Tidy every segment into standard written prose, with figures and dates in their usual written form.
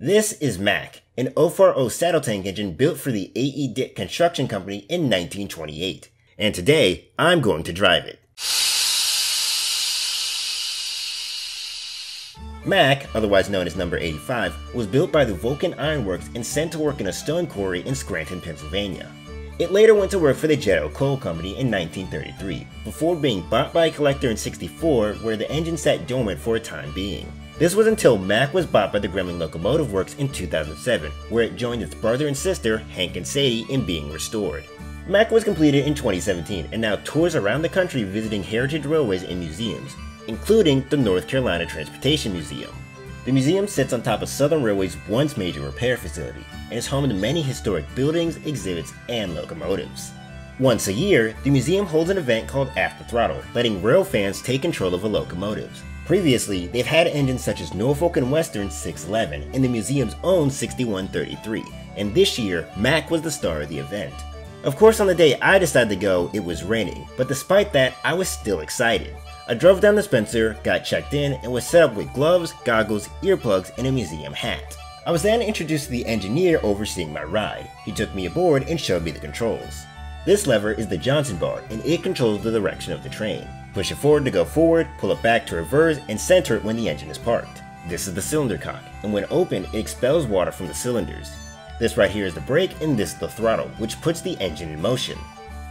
This is Mack, an 040 saddle tank engine built for the A.E. Dick Construction Company in 1928, and today I'm going to drive it. Mack, otherwise known as number 85, was built by the Vulcan Iron Works and sent to work in a stone quarry in Scranton, Pennsylvania. It later went to work for the Jeddo Coal Company in 1933, before being bought by a collector in '64 where the engine sat dormant for a time being. This was until Mack was bought by the Grambling Locomotive Works in 2007, where it joined its brother and sister, Hank and Sadie, in being restored. Mack was completed in 2017 and now tours around the country visiting heritage railways and museums, including the North Carolina Transportation Museum. The museum sits on top of Southern Railway's once major repair facility, and is home to many historic buildings, exhibits, and locomotives. Once a year, the museum holds an event called After Throttle, letting rail fans take control of the locomotives. Previously, they've had engines such as Norfolk and Western 611 and the museum's own 6133, and this year, Mack was the star of the event. Of course, on the day I decided to go, it was raining, but despite that, I was still excited. I drove down to Spencer, got checked in, and was set up with gloves, goggles, earplugs, and a museum hat. I was then introduced to the engineer overseeing my ride. He took me aboard and showed me the controls. This lever is the Johnson bar, and it controls the direction of the train. Push it forward to go forward, pull it back to reverse, and center it when the engine is parked. This is the cylinder cock, and when open, it expels water from the cylinders. This right here is the brake, and this is the throttle, which puts the engine in motion.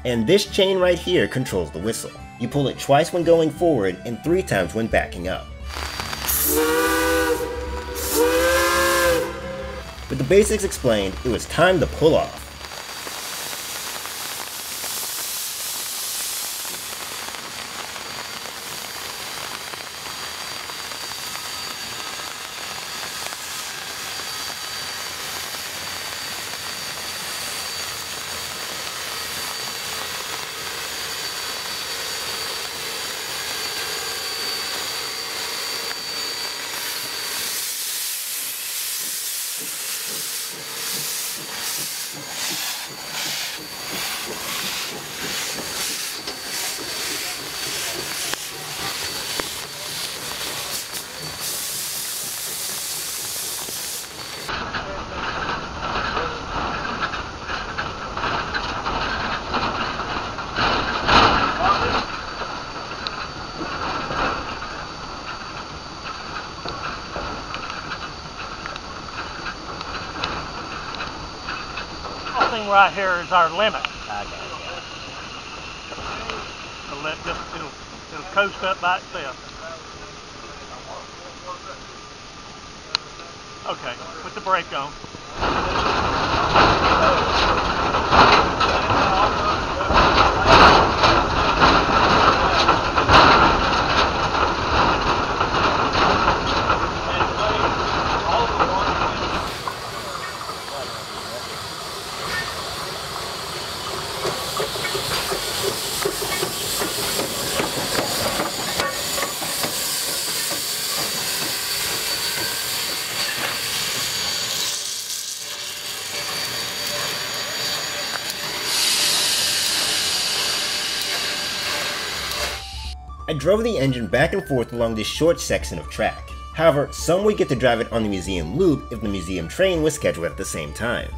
And this chain right here controls the whistle. You pull it twice when going forward and 3 times when backing up. With the basics explained, it was time to pull off. Right here is our limit. It'll coast up by itself. Okay, put the brake on. I drove the engine back and forth along this short section of track. However, some would get to drive it on the museum loop if the museum train was scheduled at the same time.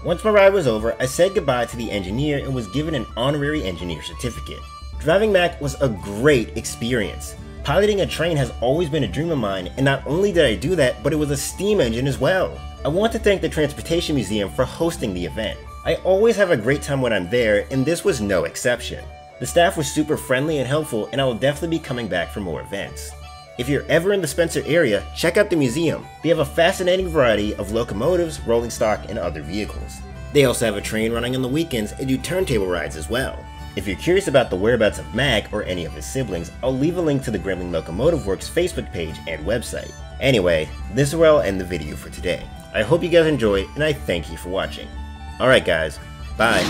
Once my ride was over, I said goodbye to the engineer and was given an honorary engineer certificate. Driving Mack was a great experience. Piloting a train has always been a dream of mine, and not only did I do that, but it was a steam engine as well. I want to thank the Transportation Museum for hosting the event. I always have a great time when I'm there, and this was no exception. The staff was super friendly and helpful, and I will definitely be coming back for more events. If you're ever in the Spencer area, check out the museum. They have a fascinating variety of locomotives, rolling stock, and other vehicles. They also have a train running on the weekends and do turntable rides as well. If you're curious about the whereabouts of Mack or any of his siblings, I'll leave a link to the Grambling Locomotive Works Facebook page and website. Anyway, this is where I'll end the video for today. I hope you guys enjoyed, and I thank you for watching. Alright guys, bye.